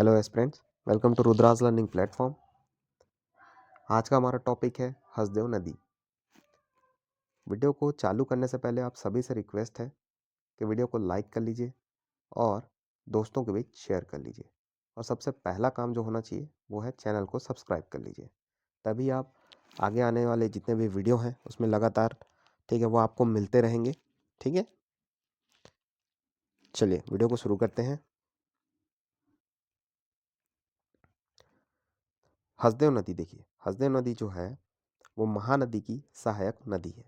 Hello aspirants, welcome to Rudra's learning platform. आज का हमारा टॉपिक है हसदेव नदी। वीडियो को चालू करने से पहले आप सभी से रिक्वेस्ट है कि वीडियो को लाइक कर लीजिए और दोस्तों के बीच शेयर कर लीजिए। और सबसे पहला काम जो होना चाहिए वो है चैनल को सब्सक्राइब कर लीजिए, तभी आप आगे आने वाले जितने भी वीडियो हैं उसमें लगातार ठीक है वो आपको मिलते रहेंगे। ठीक है, चलिए वीडियो को शुरू करते हैं। हसदेव नदी, देखिए हसदेव नदी जो है वो महानदी की सहायक नदी है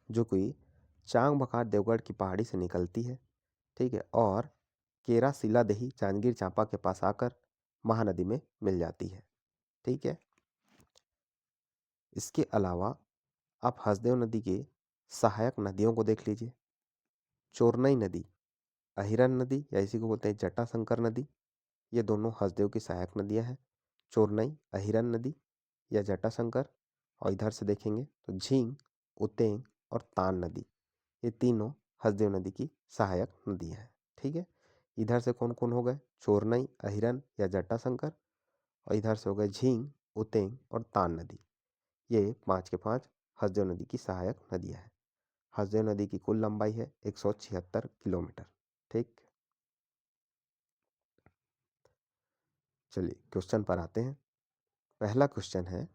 जो कि चांग बखार देवगढ़ की पहाड़ी से निकलती है। ठीक है, और केरा सिलादेही जांजगीर चांपा के पास आकर महानदी में मिल जाती है। ठीक है, इसके अलावा आप हसदेव नदी के सहायक नदियों को देख लीजिए। चोरनई नदी, अहिरन नदी या इसी को बोलते हैं जटाशंकर नदी, ये दोनों हसदेव की सहायक नदियां हैं। चोरनई, अहिरन नदी या जटाशंकर। और इधर से देखेंगे तो झींग, उतेंग और तान नदी, ये तीनों हसदेव नदी की सहायक नदियां हैं। ठीक है, इधर से कौन कौन हो गए? चोरनई, अहिरन या जटाशंकर। और इधर से हो गए झींग, उतेंग और तान नदी। ये 5 के 5 हसदेव नदी की सहायक नदियां हैं। हसदेव नदी की कुल लंबाई है 176 किलोमीटर। ठीक, चलिए क्वेश्चन पर आते हैं। पहला क्वेश्चन है,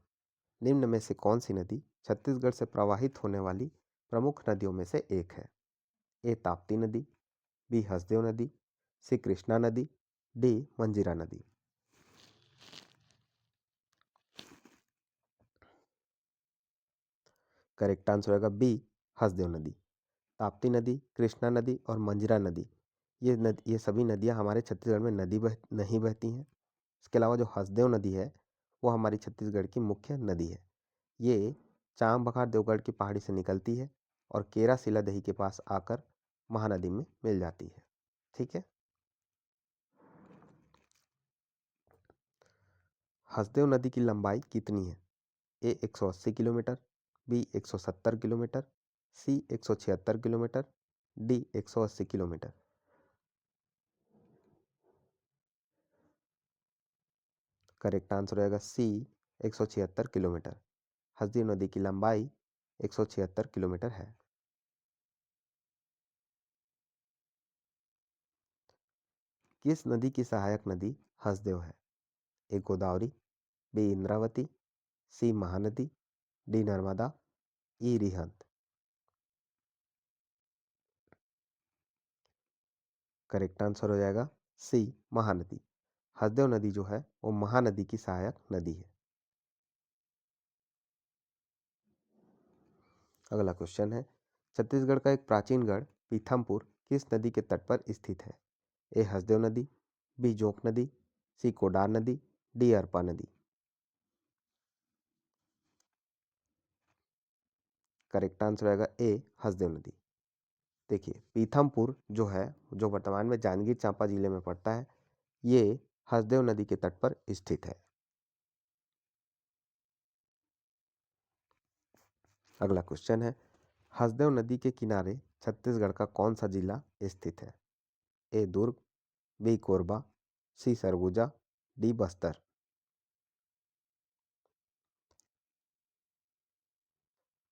निम्न में से कौन सी नदी छत्तीसगढ़ से प्रवाहित होने वाली प्रमुख नदियों में से एक है? ए ताप्ती नदी, बी हसदेव नदी, सी कृष्णा नदी, डी मंजीरा नदी। करेक्ट आंसर होगा बी हसदेव नदी। ताप्ती नदी, कृष्णा नदी और मंजीरा नदी, ये सभी नदियां हमारे छत्तीसगढ़ में नहीं बहती हैं। इसके अलावा जो हसदेव नदी है वो हमारी छत्तीसगढ़ की मुख्य नदी है। ये चांग बखार देवगढ़ की पहाड़ी से निकलती है और केरा सिलादेही के पास आकर महानदी में मिल जाती है। ठीक है, हसदेव नदी की लंबाई कितनी है? ए 180 किलोमीटर, बी 170 किलोमीटर, सी 176 kilometre, D 180 kilometre. Correct answer रहेगा सी 176 किलोमीटर। हसदेव नदी की लंबाई 176 किलोमीटर है। किस नदी की सहायक नदी हसदेव है? ए गोदावरी, बी इंद्रावती, सी महानदी, डी नर्मदा, ई रिहंद। करेक्ट आंसर हो जाएगा सी महानदी। हसदेव नदी जो है वो महानदी की सहायक नदी है। अगला क्वेश्चन है, छत्तीसगढ़ का एक प्राचीन गढ़ पीथमपुर किस नदी के तट पर स्थित है? ए हसदेव नदी, बी जोंक नदी, सी कोडार नदी, डी अरपा नदी। करेक्ट आंसर आएगा ए हसदेव नदी। देखिए पीथमपुर जो है, जो वर्तमान में जांजगीर चांपा जिले में पड़ता है, ये हसदेव नदी के तट पर स्थित है। अगला क्वेश्चन है, हसदेव नदी के किनारे छत्तीसगढ़ का कौन सा जिला स्थित है? A Durg, B Korba, C Surguja, D Bastar.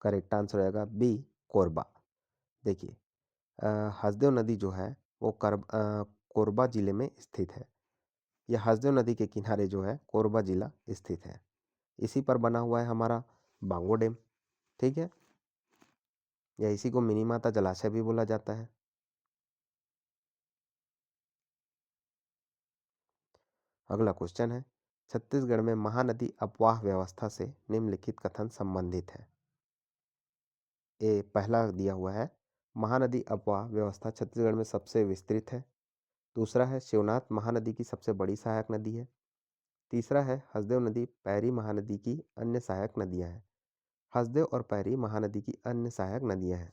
Correct answer आएगा बी कोरबा। देखिए हसदेव नदी जो है वो कोरबा जिले में स्थित है। यह हसदेव नदी के किनारे जो है कोरबा जिला स्थित है। इसी पर बना हुआ है हमारा बांगो डैम। ठीक है, या इसी को मिनी माता जलाशय भी बोला जाता है। अगला क्वेश्चन है, छत्तीसगढ़ में महानदी अपवाह व्यवस्था से निम्नलिखित कथन संबंधित है। ए पहला दिया हुआ है, महानदी अपवाह व्यवस्था छत्तीसगढ़ में सबसे विस्तृत है। दूसरा है, शिवनाथ महानदी की सबसे बड़ी सहायक नदी है। तीसरा है, हसदेव नदी पैरी महानदी की अन्य सहायक नदियां हैं। हसदेव और पैरी महानदी की अन्य सहायक नदियां हैं।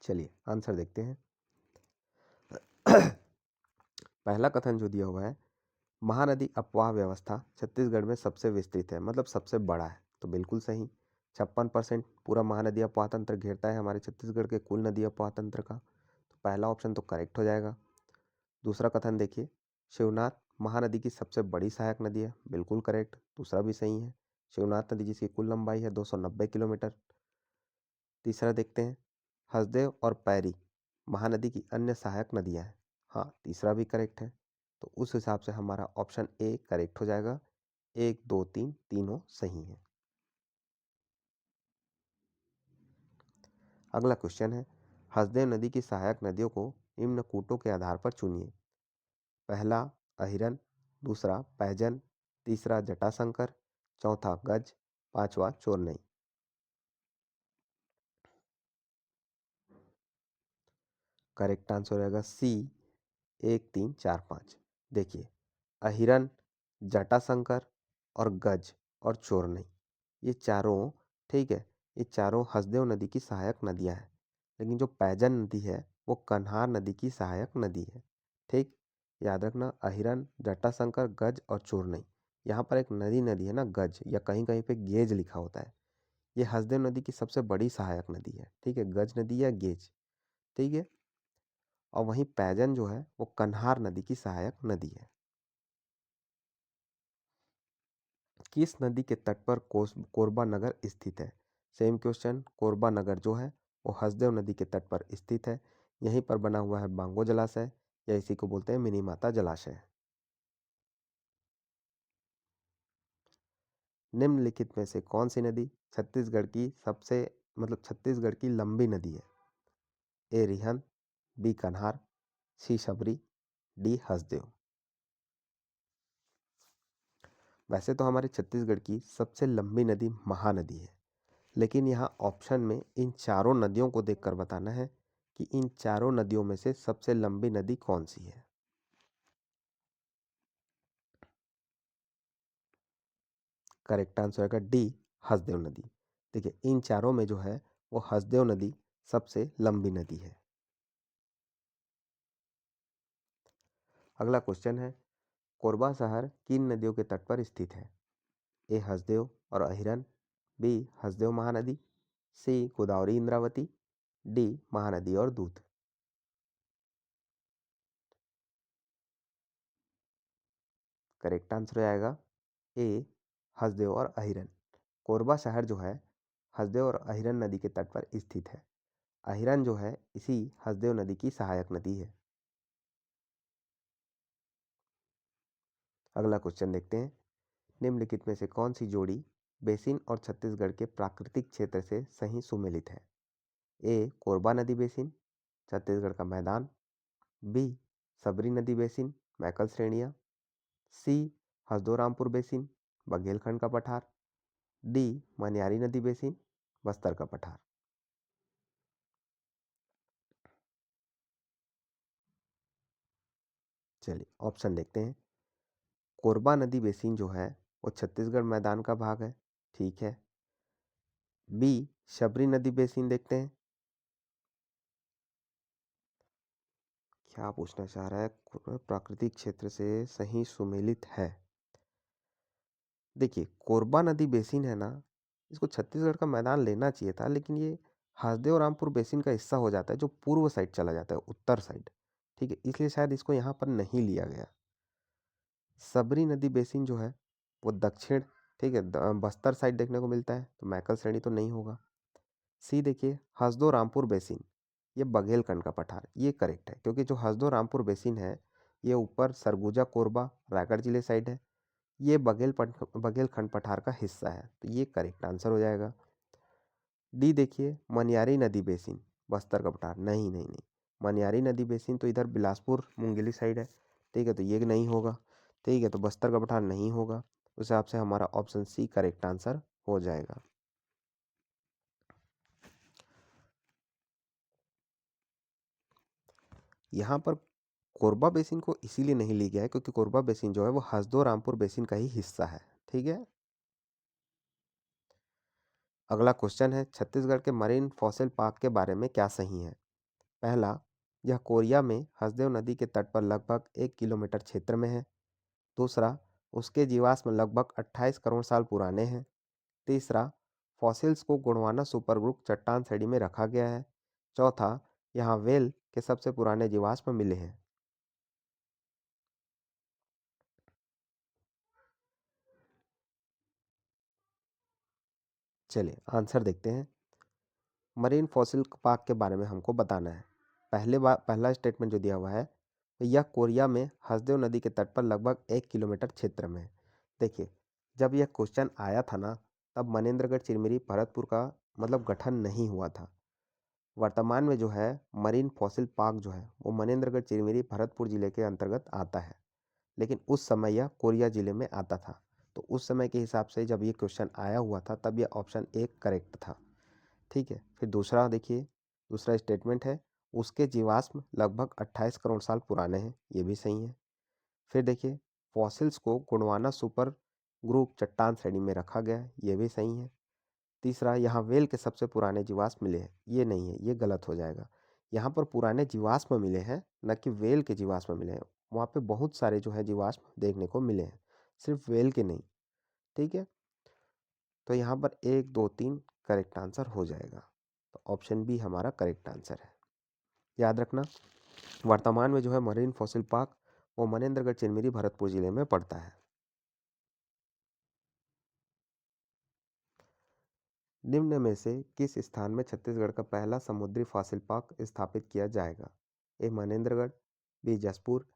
चलिए आंसर देखते हैं। पहला कथन जो दिया हुआ है, महानदी अपवाह व्यवस्था छत्तीसगढ़ में सबसे विस्तृत है, मतलब सबसे बड़ा है, तो बिल्कुल सही। 56% पूरा महानदी अपवाह तंत्र घेरता है हमारे छत्तीसगढ़ के कुल नदी अपवाह तंत्र का। तो पहला ऑप्शन तो करेक्ट हो जाएगा। दूसरा कथन देखिए, शिवनाथ महानदी की सबसे बड़ी सहायक नदी है, बिल्कुल करेक्ट, दूसरा भी सही है। शिवनाथ नदी जिसकी कुल लंबाई है 290 किलोमीटर। तीसरा देखते हैं, हसदेव और पैरी महानदी की अन्य सहायक नदियां हैं। हाँ, तीसरा भी करेक्ट है। तो उस हिसाब से हमारा ऑप्शन ए करेक्ट हो जाएगा। 1, 2, 3 तीनों सही हैं। अगला क्वेश्चन है, हसदेव नदी की सहायक नदियों को निम्न कूटों के आधार पर चुनिए। पहला अहिरन, दूसरा पैजन, तीसरा जटाशंकर, चौथा गज, पांचवा चोरनई। करेक्ट आंसर रहेगा सी, 1, 3, 4, 5। देखिए, अहिरन, जटाशंकर और गज और चोरनई, ये चारों, ठीक है, ये चारों हसदेव नदी की सहायक नदियां हैं। लेकिन जो पैजन नदी है वो कन्हार नदी की सहायक नदी है। ठीक, याद रखना, अहिरन, जटाशंकर, गज और चोरनई। यहाँ पर एक नदी है ना, गज, या कहीं कहीं पे गेज लिखा होता है। ये हसदेव नदी की सबसे बड़ी सहायक नदी है। ठीक है, गज नदी या गेज। ठीक है, और वहीं पैजन जो है वो कन्हार नदी की सहायक नदी है। किस नदी के तट पर कोरबा नगर स्थित है? सेम क्वेश्चन, कोरबा नगर जो है वो हसदेव नदी के तट पर स्थित है। यहीं पर बना हुआ है बांगो जलाशय, या इसी को बोलते हैं मिनी माता जलाशय। निम्नलिखित में से कौन सी नदी छत्तीसगढ़ की सबसे, मतलब छत्तीसगढ़ की लंबी नदी है? ए रिहन, बी कन्हार, सी शबरी, डी हसदेव। वैसे तो हमारे छत्तीसगढ़ की सबसे लंबी नदी महानदी है, लेकिन यहाँ ऑप्शन में इन चारों नदियों को देखकर बताना है कि इन चारों नदियों में से सबसे लंबी नदी कौन सी है। करेक्ट आंसर है डी, हसदेव नदी। देखिए, इन चारों में जो है वो हसदेव नदी सबसे लंबी नदी है। अगला क्वेश्चन है, कोरबा शहर किन नदियों के तट पर स्थित है? ए हसदेव और अहिरन, बी हसदेव महानदी, सी गोदावरी इंद्रावती, डी महानदी और दूध। करेक्ट आंसर आएगा ए, हसदेव और अहिरन। कोरबा शहर जो है हसदेव और अहिरन नदी के तट पर स्थित है। अहिरन जो है इसी हसदेव नदी की सहायक नदी है। अगला क्वेश्चन देखते हैं, निम्नलिखित में से कौन सी जोड़ी बेसिन और छत्तीसगढ़ के प्राकृतिक क्षेत्र से सही सुमेलित है? ए कोरबा नदी बेसिन, छत्तीसगढ़ का मैदान, बी सबरी नदी बेसिन, मैकल श्रेणियाँ, सी हसदोरामपुर बेसिन, बघेलखंड का पठार, डी मनियारी नदी बेसिन, बस्तर का पठार। चलिए ऑप्शन देखते हैं। कोरबा नदी बेसिन जो है वो छत्तीसगढ़ मैदान का भाग है, ठीक है। बी शबरी नदी बेसिन देखते हैं। क्या पूछना चाह रहा है? प्राकृतिक क्षेत्र से सही सुमेलित है। देखिए, कोरबा नदी बेसिन है ना, इसको छत्तीसगढ़ का मैदान लेना चाहिए था, लेकिन ये हसदेव रामपुर बेसिन का हिस्सा हो जाता है जो पूर्व साइड चला जाता है, उत्तर साइड। ठीक है, इसलिए शायद इसको यहाँ पर नहीं लिया गया। सबरी नदी बेसिन जो है वो दक्षिण, ठीक है, बस्तर साइड देखने को मिलता है, तो मैकल श्रेणी तो नहीं होगा। सी देखिए, हसदो रामपुर बेसिन, ये बघेलखंड का पठार, ये करेक्ट है, क्योंकि जो हसदो रामपुर बेसिन है ये ऊपर सरगुजा कोरबा रायगढ़ जिले साइड है। ये बघेलखंड पठार का हिस्सा है, तो ये करेक्ट आंसर हो जाएगा। डी देखिए, मनियारी नदी बेसिन, बस्तर का पठार, नहीं नहीं नहीं, मनियारी नदी बेसिन तो इधर बिलासपुर मुंगेली साइड है। ठीक है, तो ये नहीं होगा। ठीक है, तो बस्तर का पठार नहीं होगा। उस हिसाब से हमारा ऑप्शन सी करेक्ट आंसर हो जाएगा। यहाँ पर कोरबा बेसिन को इसीलिए नहीं लिया गया है क्योंकि कोरबा बेसिन जो है वो हसदो रामपुर बेसिन का ही हिस्सा है। ठीक है, अगला क्वेश्चन है, छत्तीसगढ़ के मरीन फॉसिल पार्क के बारे में क्या सही है? पहला, यह कोरिया में हसदेव नदी के तट पर लगभग 1 किलोमीटर क्षेत्र में है। दूसरा, उसके जीवाश्म लगभग 28 करोड़ साल पुराने हैं। तीसरा, फॉसिल्स को गोंडवाना सुपर ग्रुप चट्टान श्रेणी में रखा गया है। चौथा, यहाँ व्हेल के सबसे पुराने जीवाश्म मिले हैं। चलिए आंसर देखते हैं। मरीन फॉसिल पार्क के बारे में हमको बताना है। पहला स्टेटमेंट जो दिया हुआ है, यह कोरिया में हसदेव नदी के तट पर लगभग 1 किलोमीटर क्षेत्र में है। देखिए, जब यह क्वेश्चन आया था ना, तब मनेंद्रगढ़ चिरमिरी भरतपुर का मतलब गठन नहीं हुआ था। वर्तमान में जो है मरीन फॉसिल पार्क जो है वो मनेंद्रगढ़ चिरमिरी भरतपुर जिले के अंतर्गत आता है, लेकिन उस समय यह कोरिया जिले में आता था। तो उस समय के हिसाब से जब ये क्वेश्चन आया हुआ था तब यह ऑप्शन 1 करेक्ट था। ठीक है, फिर दूसरा देखिए, दूसरा स्टेटमेंट है, उसके जीवाश्म लगभग 28 करोड़ साल पुराने हैं, ये भी सही है। फिर देखिए, फॉसिल्स को गोंडवाना सुपर ग्रुप चट्टान श्रेणी में रखा गया है, ये भी सही है। तीसरा, यहाँ व्हेल के सबसे पुराने जीवाश्म मिले हैं, ये नहीं है, ये गलत हो जाएगा। यहाँ पर पुराने जीवाश्म मिले हैं, न कि व्हेल के जीवाश्म मिले हैं। वहाँ पे बहुत सारे जो है जीवाश्म देखने को मिले हैं, सिर्फ व्हेल के नहीं। ठीक है, तो यहाँ पर 1 2 3 करेक्ट आंसर हो जाएगा। तो ऑप्शन बी हमारा करेक्ट आंसर है। याद रखना, वर्तमान में जो है मरीन फॉसिल पार्क वो मनेंद्रगढ़ चिरमिरी भरतपुर जिले में पड़ता है। निम्न में से किस स्थान में छत्तीसगढ़ का पहला समुद्री फॉसिल पार्क स्थापित किया जाएगा? A Manendragarh, B Jashpur,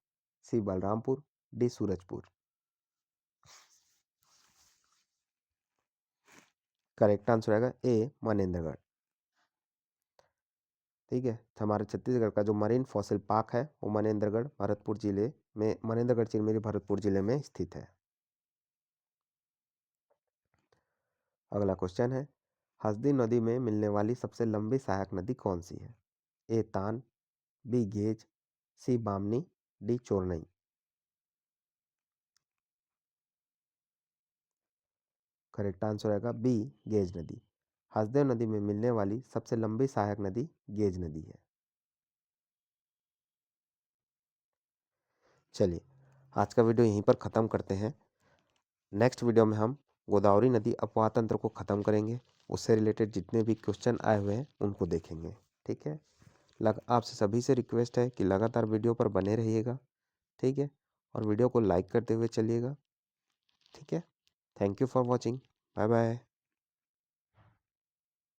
C Balrampur, D Surajpur. Correct answer आएगा ए मनेंद्रगढ़। ठीक है, तो हमारे छत्तीसगढ़ का जो मरीन फॉसिल पार्क है वो मनेंद्रगढ़ भरतपुर जिले में, मनेंद्रगढ़ चिरमिरी भरतपुर जिले में स्थित है। अगला क्वेश्चन है, हसदी नदी में मिलने वाली सबसे लंबी सहायक नदी कौन सी है? ए तान, बी गेज, सी Bamni, D Chornai. Correct answer आएगा बी गेज नदी। हसदेव नदी में मिलने वाली सबसे लंबी सहायक नदी गेज नदी है। चलिए आज का वीडियो यहीं पर ख़त्म करते हैं। नेक्स्ट वीडियो में हम गोदावरी नदी अपवाह तंत्र को ख़त्म करेंगे, उससे रिलेटेड जितने भी क्वेश्चन आए हुए हैं उनको देखेंगे। ठीक है, आपसे सभी से रिक्वेस्ट है कि लगातार वीडियो पर बने रहिएगा। ठीक है, और वीडियो को लाइक करते हुए चलिएगा। ठीक है, thank you for watching, bye bye.